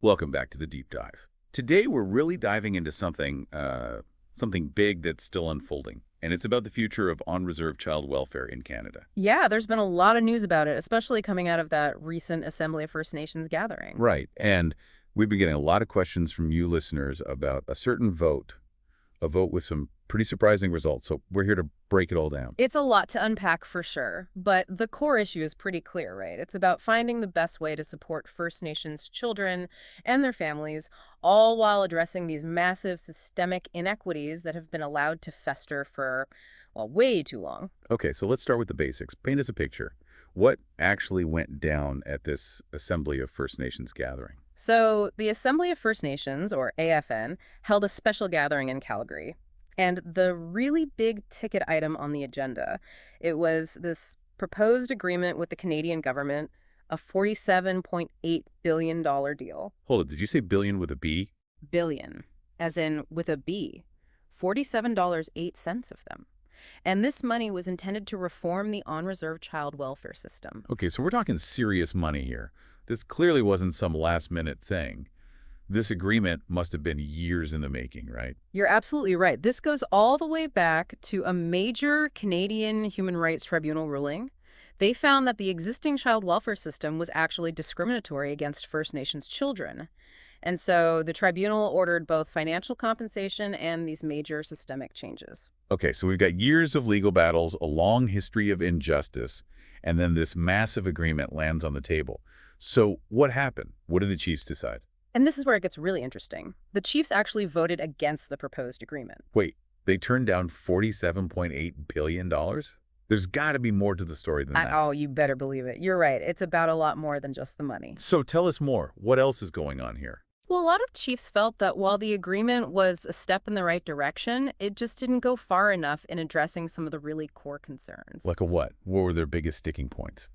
Welcome back to the deep dive. Today we're really diving into something big that's still unfolding, and it's about the future of on-reserve child welfare in Canada. Yeah, there's been a lot of news about it, especially coming out of that recent Assembly of First Nations gathering. Right, and we've been getting a lot of questions from you listeners about a certain vote, a vote with some pretty surprising results. So we're here to break it all down. It's a lot to unpack for sure, but the core issue is pretty clear, right? It's about finding the best way to support First Nations children and their families, all while addressing these massive systemic inequities that have been allowed to fester for, well, way too long. Okay, so let's start with the basics. Paint us a picture. What actually went down at this Assembly of First Nations gathering? So, the Assembly of First Nations, or AFN, held a special gathering in Calgary. And the really big ticket item on the agenda, it was this proposed agreement with the Canadian government, a $47.8 billion deal. Hold it, did you say billion with a B? Billion, as in with a B. $47.08 of them. And this money was intended to reform the on-reserve child welfare system. Okay, so we're talking serious money here. This clearly wasn't some last-minute thing. This agreement must have been years in the making, right? You're absolutely right. This goes all the way back to a major Canadian Human Rights Tribunal ruling. They found that the existing child welfare system was actually discriminatory against First Nations children. And so the tribunal ordered both financial compensation and these major systemic changes. Okay, so we've got years of legal battles, a long history of injustice, and then this massive agreement lands on the table. So what happened? What did the Chiefs decide? And this is where it gets really interesting. The Chiefs actually voted against the proposed agreement. Wait, they turned down $47.8 billion? There's got to be more to the story than that. Oh, you better believe it. You're right. It's about a lot more than just the money. So tell us more. What else is going on here? Well, a lot of chiefs felt that while the agreement was a step in the right direction, it just didn't go far enough in addressing some of the really core concerns. Like a what? What were their biggest sticking points?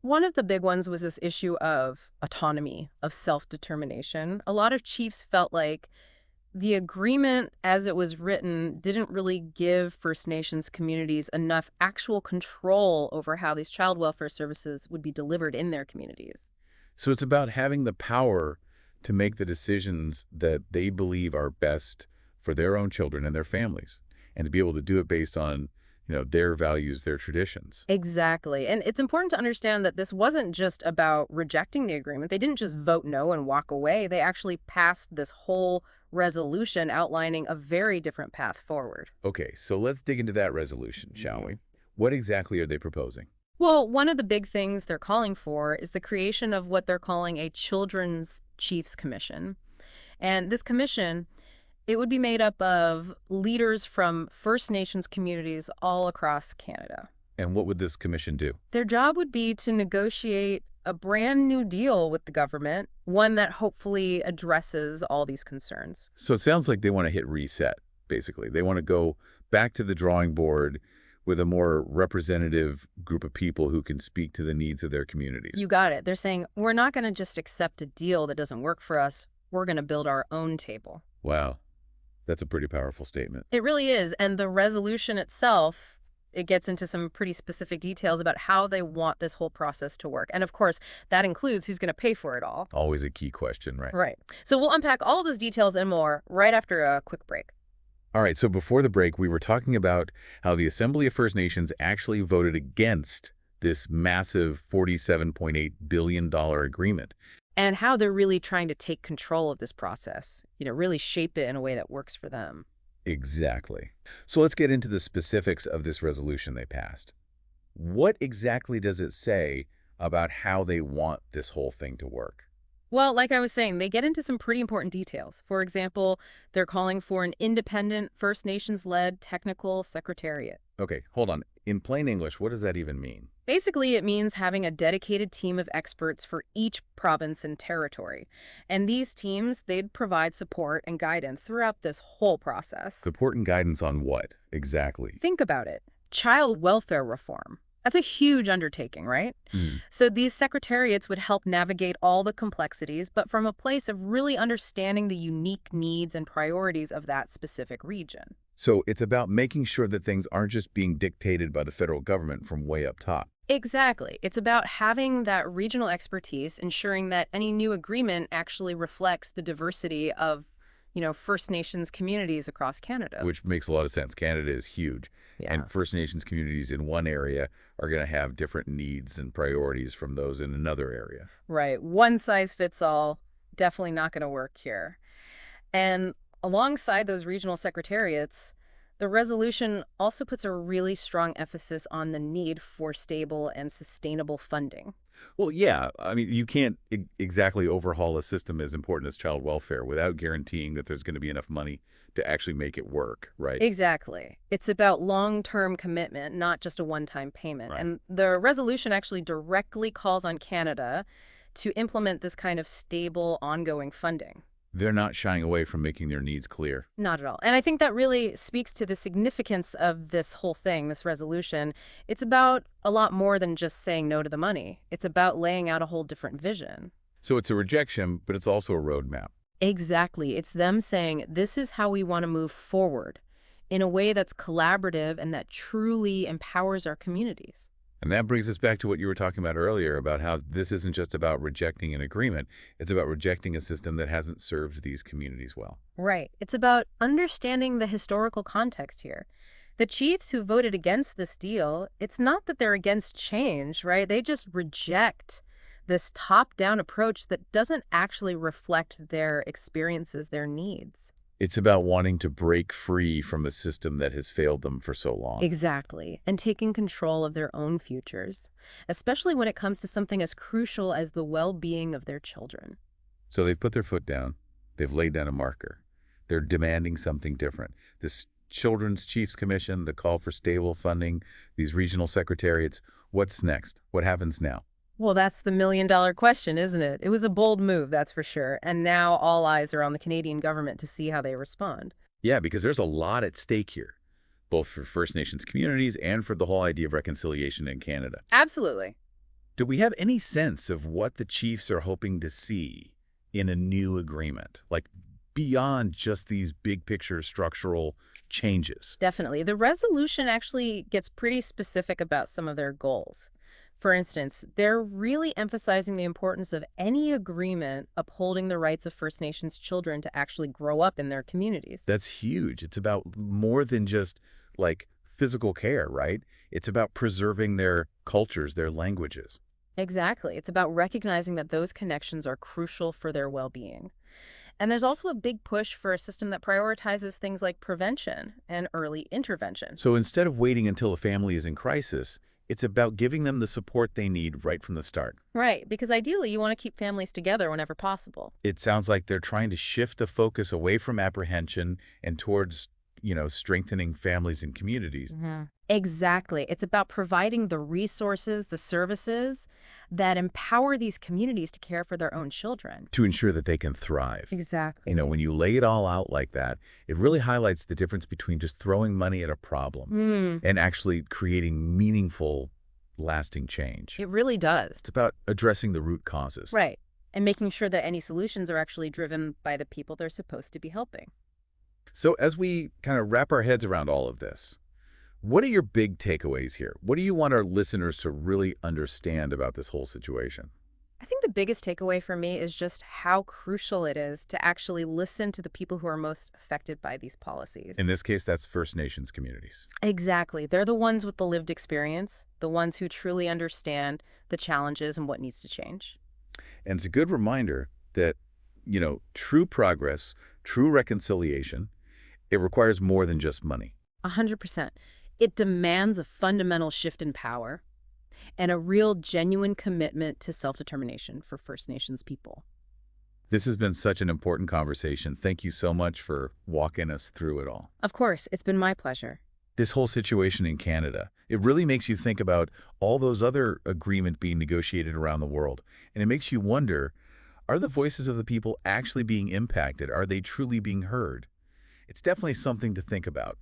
One of the big ones was this issue of autonomy, of self-determination. A lot of chiefs felt like the agreement, as it was written, didn't really give First Nations communities enough actual control over how these child welfare services would be delivered in their communities. So it's about having the power to make the decisions that they believe are best for their own children and their families, and to be able to do it based on, their values, their traditions. Exactly. And it's important to understand that this wasn't just about rejecting the agreement. They didn't just vote no and walk away. They actually passed this whole resolution outlining a very different path forward. Okay, so let's dig into that resolution, shall we? What exactly are they proposing? Well, one of the big things they're calling for is the creation of what they're calling a Children's Chiefs Commission. And this commission, it would be made up of leaders from First Nations communities all across Canada. And what would this commission do? Their job would be to negotiate a brand new deal with the government, one that hopefully addresses all these concerns. So it sounds like they want to hit reset, basically. They want to go back to the drawing board with a more representative group of people who can speak to the needs of their communities. You got it. They're saying, we're not going to just accept a deal that doesn't work for us. We're going to build our own table. Wow. That's a pretty powerful statement. It really is. And the resolution itself, it gets into some pretty specific details about how they want this whole process to work. And of course, that includes who's going to pay for it all. Always a key question, right? Right. So we'll unpack all of those details and more right after a quick break. All right, so before the break, we were talking about how the Assembly of First Nations actually voted against this massive $47.8 billion agreement. And how they're really trying to take control of this process, really shape it in a way that works for them. Exactly. So let's get into the specifics of this resolution they passed. What exactly does it say about how they want this whole thing to work? Well, like I was saying, they get into some pretty important details. For example, they're calling for an independent First Nations-led technical secretariat. Okay, hold on. In plain English, what does that even mean? Basically, it means having a dedicated team of experts for each province and territory. And these teams, they'd provide support and guidance throughout this whole process. Support and guidance on what, exactly? Think about it. Child welfare reform. That's a huge undertaking, right? So these secretariats would help navigate all the complexities, but from a place of really understanding the unique needs and priorities of that specific region. So it's about making sure that things aren't just being dictated by the federal government from way up top. Exactly. It's about having that regional expertise, ensuring that any new agreement actually reflects the diversity of, First Nations communities across Canada. Which makes a lot of sense. Canada is huge, Yeah. and First Nations communities in one area are going to have different needs and priorities from those in another area. Right. One size fits all, definitely not going to work here. And alongside those regional secretariats, the resolution also puts a really strong emphasis on the need for stable and sustainable funding. Well, yeah, I mean, you can't exactly overhaul a system as important as child welfare without guaranteeing that there's going to be enough money to actually make it work, right? Exactly. It's about long-term commitment, not just a one-time payment. Right. And the resolution actually directly calls on Canada to implement this kind of stable, ongoing funding. They're not shying away from making their needs clear. Not at all. And I think that really speaks to the significance of this whole thing, this resolution. It's about a lot more than just saying no to the money. It's about laying out a whole different vision. So it's a rejection, but it's also a roadmap. Exactly. It's them saying, this is how we want to move forward in a way that's collaborative and that truly empowers our communities. And that brings us back to what you were talking about earlier about how this isn't just about rejecting an agreement. It's about rejecting a system that hasn't served these communities well. Right. It's about understanding the historical context here. The chiefs who voted against this deal, it's not that they're against change, right? They just reject this top-down approach that doesn't actually reflect their experiences, their needs. It's about wanting to break free from a system that has failed them for so long. Exactly. And taking control of their own futures, especially when it comes to something as crucial as the well-being of their children. So they've put their foot down. They've laid down a marker. They're demanding something different. This Children's Chiefs Commission, the call for stable funding, these regional secretariats, what's next? What happens now? Well, that's the million-dollar question, isn't it? It was a bold move, that's for sure. And now all eyes are on the Canadian government to see how they respond. Yeah, because there's a lot at stake here, both for First Nations communities and for the whole idea of reconciliation in Canada. Absolutely. Do we have any sense of what the Chiefs are hoping to see in a new agreement, like beyond just these big picture structural changes? Definitely. The resolution actually gets pretty specific about some of their goals. For instance, they're really emphasizing the importance of any agreement upholding the rights of First Nations children to actually grow up in their communities. That's huge. It's about more than just like physical care, right? It's about preserving their cultures, their languages. Exactly. It's about recognizing that those connections are crucial for their well-being. And there's also a big push for a system that prioritizes things like prevention and early intervention. So instead of waiting until a family is in crisis, it's about giving them the support they need right from the start. Right, because ideally you want to keep families together whenever possible. It sounds like they're trying to shift the focus away from apprehension and towards, strengthening families and communities. Exactly. It's about providing the resources, the services that empower these communities to care for their own children. To ensure that they can thrive. Exactly. When you lay it all out like that, it really highlights the difference between just throwing money at a problem and actually creating meaningful, lasting change. It really does. It's about addressing the root causes. Right. And making sure that any solutions are actually driven by the people they're supposed to be helping. So as we kind of wrap our heads around all of this, what are your big takeaways here? What do you want our listeners to really understand about this whole situation? I think the biggest takeaway for me is just how crucial it is to actually listen to the people who are most affected by these policies. In this case, that's First Nations communities. Exactly. They're the ones with the lived experience, the ones who truly understand the challenges and what needs to change. And it's a good reminder that, true progress, true reconciliation, it requires more than just money. 100%. It demands a fundamental shift in power and a real genuine commitment to self-determination for First Nations people. This has been such an important conversation. Thank you so much for walking us through it all. Of course, it's been my pleasure. This whole situation in Canada, it really makes you think about all those other agreements being negotiated around the world. And it makes you wonder, are the voices of the people actually being impacted? Are they truly being heard? It's definitely something to think about.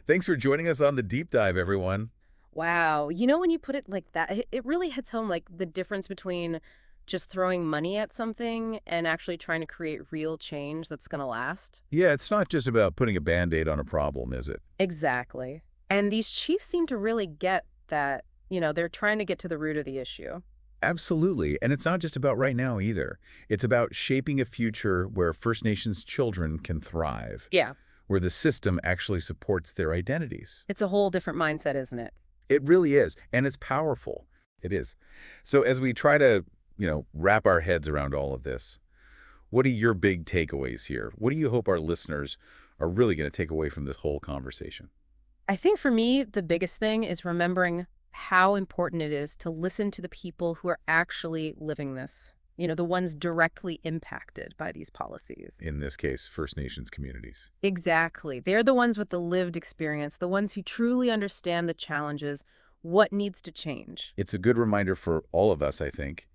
Thanks for joining us on the deep dive, everyone. Wow. When you put it like that, it really hits home like the difference between just throwing money at something and actually trying to create real change that's going to last. Yeah, it's not just about putting a Band-Aid on a problem, is it? Exactly. And these chiefs seem to really get that, they're trying to get to the root of the issue. Absolutely. And it's not just about right now either. It's about shaping a future where First Nations children can thrive, Yeah. where the system actually supports their identities. It's a whole different mindset, isn't it? It really is. And it's powerful. It is. So as we try to, wrap our heads around all of this, what are your big takeaways here? What do you hope our listeners are really going to take away from this whole conversation? I think for me, the biggest thing is remembering how important it is to listen to the people who are actually living this, the ones directly impacted by these policies. In this case, First Nations communities. Exactly. They're the ones with the lived experience, the ones who truly understand the challenges, what needs to change. It's a good reminder for all of us, I think,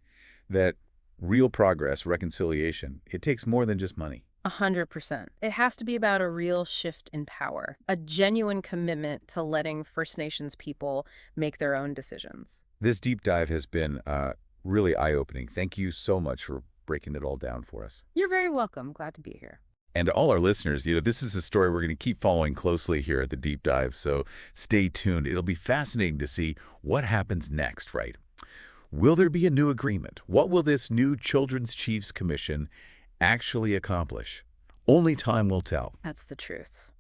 that real progress, reconciliation, it takes more than just money. 100%. It has to be about a real shift in power, a genuine commitment to letting First Nations people make their own decisions. This deep dive has been really eye-opening. Thank you so much for breaking it all down for us. You're very welcome. Glad to be here. And to all our listeners, this is a story we're going to keep following closely here at the Deep Dive, so stay tuned. It'll be fascinating to see what happens next, right? Will there be a new agreement? What will this new Children's Chiefs Commission actually accomplish? Only time will tell. That's the truth.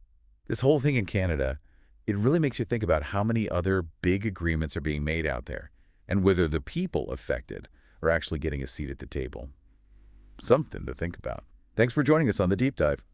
This whole thing in Canada, it really makes you think about how many other big agreements are being made out there and whether the people affected are actually getting a seat at the table. Something to think about. Thanks for joining us on The Deep Dive.